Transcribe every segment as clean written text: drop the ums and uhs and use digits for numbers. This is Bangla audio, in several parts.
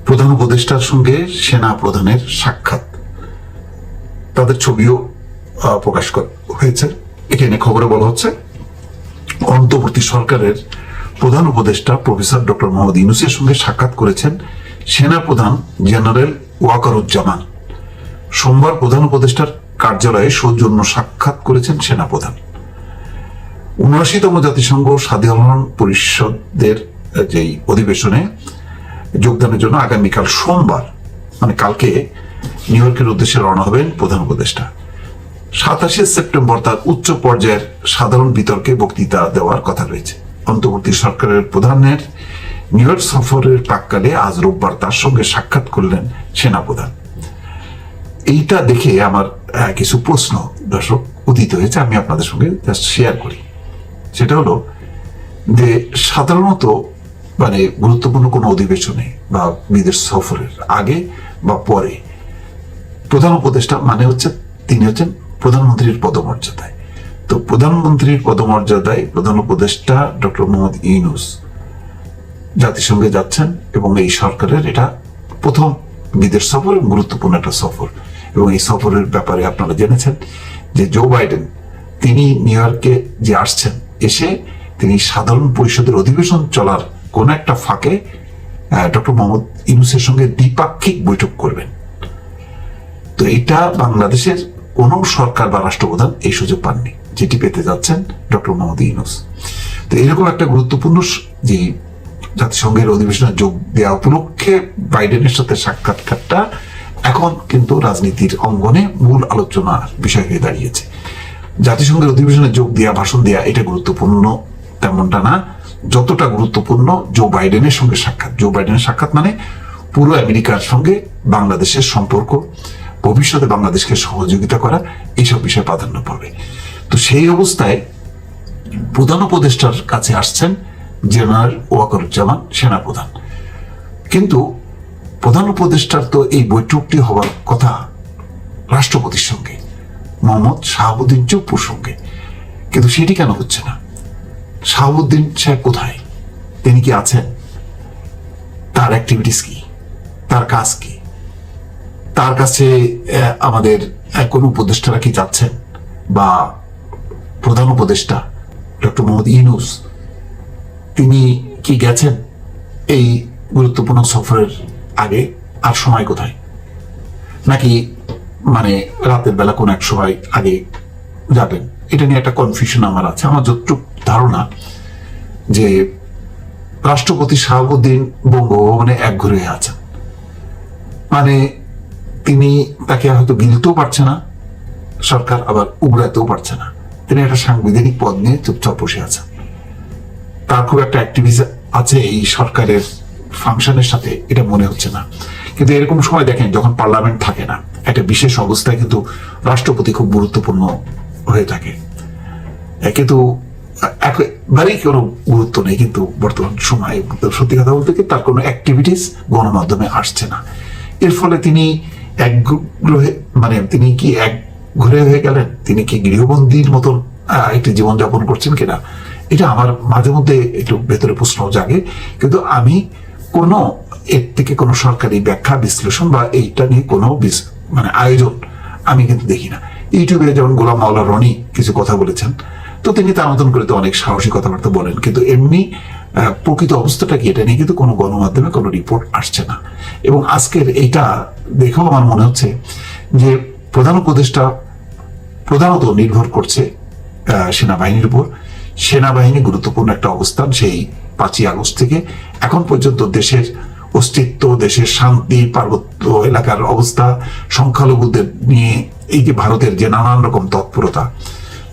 প্রধান উপদেষ্টার সঙ্গে সেনা প্রধানের সাক্ষাৎ, তাদের ছবিও প্রকাশ হয়েছে। এখানে খবরে বলা হচ্ছে অন্তর্বর্তী সরকারের প্রধান উপদেষ্টা প্রফেসর ডক্টর মোহাম্মদ ইউনূসের সঙ্গে সাক্ষাৎ করেছেন সেনা প্রধান জেনারেল ওয়াকারুজ্জামান। সোমবার প্রধান উপদেষ্টার কার্যালয়ে সৌজন্য সাক্ষাৎ করেছেন সেনা প্রধান। ৭৯তম জাতিসংঘ সাধারণ পরিষদের যেই অধিবেশনে যোগদানের জন্য আগামীকাল সোমবার মানে কালকে নিউ ইয়র্কের উদ্দেশ্যে রওনা হবেন প্রধান উপদেষ্টা। ২৭শে সেপ্টেম্বর তার উচ্চ পর্যায়ের সাধারণ বিতর্কে বক্তৃতা দেওয়ার কথা রয়েছে। অন্তর্বর্তী সরকারের প্রধানের নিউ ইয়র্ক সফরের প্রাক্কালে আজ রোববার তার সঙ্গে সাক্ষাৎ করলেন সেনাপ্রধান। এইটা দেখে আমার কিছু প্রশ্ন দর্শক উদিত হয়েছে, আমি আপনাদের সঙ্গে জাস্ট শেয়ার করি। সেটা হলো যে সাধারণত মানে গুরুত্বপূর্ণ কোনো অধিবেশনে বা বিদেশ সফরের আগে বা পরে প্রধান উপদেষ্টা মানে হচ্ছে তিনি হচ্ছেন প্রধানমন্ত্রীর পদমর্যাদায়। তো প্রধানমন্ত্রীর পদমর্যাদায় প্রধান উপদেষ্টা ডক্টর মোহাম্মদ ইউনূস জাতিসংঘে যাচ্ছেন এবং এই সরকারের এটা প্রথম বিদেশ সফর এবং গুরুত্বপূর্ণ একটা সফর। এবং এই সফরের ব্যাপারে আপনারা জেনেছেন যে জো বাইডেন তিনি নিউ ইয়র্কে যে আসছেন, এসে তিনি সাধারণ পরিষদের অধিবেশন চলার কোন একটা ফাঁকে ডক্টর মোহাম্মদ ইউনূসের সঙ্গে দ্বিপাক্ষিক বৈঠক করবেন। তো এটা বাংলাদেশের কোন সরকার বা রাষ্ট্রপ্রধান এই সুযোগ পাননি, যেটি পেতে যাচ্ছেন ডক্টর মোহাম্মদ ইউনূস। তো এরকম একটা গুরুত্বপূর্ণ যে জাতিসংঘের অধিবেশনে যোগ দেওয়া উপলক্ষে বাইডেনের সাথে সাক্ষাৎকারটা এখন কিন্তু রাজনীতির অঙ্গনে মূল আলোচনার বিষয় হয়ে দাঁড়িয়েছে। জাতিসংঘের অধিবেশনে যোগ দেওয়া, ভাষণ দেওয়া এটা গুরুত্বপূর্ণ তেমনটা না, যতটা গুরুত্বপূর্ণ জো বাইডেনের সঙ্গে সাক্ষাৎ। জো বাইডেনের সাক্ষাৎ মানে পুরো আমেরিকার সঙ্গে বাংলাদেশের সম্পর্ক, ভবিষ্যতে বাংলাদেশকে সহযোগিতা করা, এইসব বিষয়ে প্রাধান্য পাবে। তো সেই অবস্থায় প্রধান উপদেষ্টার কাছে আসছেন জেনারেল ওয়াকারুজ্জামান সেনাপ্রধান। কিন্তু প্রধান উপদেষ্টার তো এই বৈঠকটি হওয়ার কথা রাষ্ট্রপতির সঙ্গে, মোহাম্মদ শাহাবুদ্দিন চুপ্পুর সঙ্গে, কিন্তু সেটি কেন হচ্ছে না? শাহাবুদ্দিন সাহেব কোথায়? তিনি কি আছেন? তার অ্যাক্টিভিটিস কি? তার কাজ কি? তার কাছে আমাদের কোন উপদেষ্টারা কি যাচ্ছেন? বা প্রধান উপদেষ্টা ডক্টর মোহাম্মদ ইউনূস তিনি কি গেছেন এই গুরুত্বপূর্ণ সফরের আগে? আর সময় কোথায়? নাকি মানে রাতের বেলা কোন এক সময় আগে যাবেন? এটা নিয়ে একটা কনফিউশন আমার আছে। আমার যতটুকু ধারণা যে রাষ্ট্রপতি শাহাবুদ্দিন বঙ্গভবনে একঘরে হয়ে আছেন, মানে তিনি তাকে হয়তো গিলতেও পারছে না সরকার, আবার উগড়াতেও পারছে না। তিনি একটা সাংবিধানিক পদ নিয়ে চুপচাপ বসে আছেন। তার খুব একটা অ্যাক্টিভিজম আছে এই সরকারের ফাংশনের সাথে, এটা মনে হচ্ছে না। কিন্তু এরকম সময় দেখেন যখন পার্লামেন্ট থাকে না, একটা বিশেষ অবস্থায় কিন্তু রাষ্ট্রপতি খুব গুরুত্বপূর্ণ হয়ে থাকে। কিন্তু একেবারেই কোনো গুরুত্ব নেই কিন্তু বর্তমান সময়ে, সত্যি কথা বলতে কি তার কোনো অ্যাক্টিভিটিস গণমাধ্যমে আসছে না। এর ফলে তিনি একগ্রহে মানে তিনি কি একঘরে হয়ে গেলেন? তিনি কি গৃহবন্দীর মতন একটি জীবনযাপন করছেন কিনা, এটা আমার মাঝে মধ্যে একটু ভেতরে প্রশ্ন জাগে। কিন্তু আমি কোনো এর থেকে কোনো সরকারি ব্যাখ্যা বিশ্লেষণ বা এইটা নিয়ে কোনো মানে আয়োজন আমি কিন্তু দেখি না। ইউটিউবে যেমন গোলাম মাওলা রনি কিছু কথা বলেছেন, তো তিনি তার মতন করে তো অনেক সাহসী কথাবার্তা বলেন, কিন্তু এমনি প্রকৃত অবস্থাটা কি এটা নিয়ে কিন্তু কোনো গণমাধ্যমে কোনো রিপোর্ট আসছে না। এবং আজকের এইটা দেখেও আমার মনে হচ্ছে যে প্রধান উপদেষ্টা প্রধানত নির্ভর করছে সেনাবাহিনীর উপর। সেনাবাহিনী গুরুত্বপূর্ণ একটা অবস্থান। সেই 5ই আগস্ট থেকে এখন পর্যন্ত দেশের অস্তিত্ব, দেশের শান্তি, পার্বত্য এলাকার অবস্থা, সংখ্যালঘুদের নিয়ে এই যে ভারতের যে নানান রকম তৎপরতা,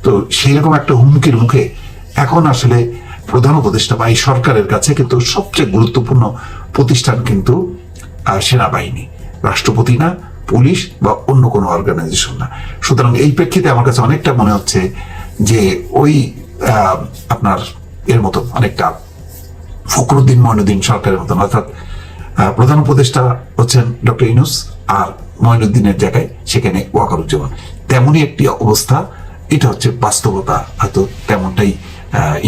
তো সেই রকম একটা হুমকির মুখে এখন আসলে প্রধান উপদেষ্টা বা এই সরকারের কাছে কিন্তু সবচেয়ে গুরুত্বপূর্ণ প্রতিষ্ঠান কিন্তু সেনাবাহিনী, রাষ্ট্রপতি না, পুলিশ বা অন্য কোনো অর্গানাইজেশন না। সুতরাং এই প্রেক্ষিতে আমার কাছে অনেকটা মনে হচ্ছে যে ওই আপনার এর মতো অনেকটা ফখরুদ্দিন মঈনুদ্দিন সরকারের মতন, অর্থাৎ প্রধান উপদেষ্টা হচ্ছেন ডক্টর ইউনূস আর মঈনুদ্দিনের জায়গায় সেখানে ওয়াকারুজ্জামান, তেমনই একটি অবস্থা। এটা হচ্ছে বাস্তবতা, হয়তো তেমনটাই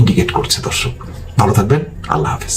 ইন্ডিকেট করছে। দর্শক ভালো থাকবেন, আল্লাহ হাফেজ।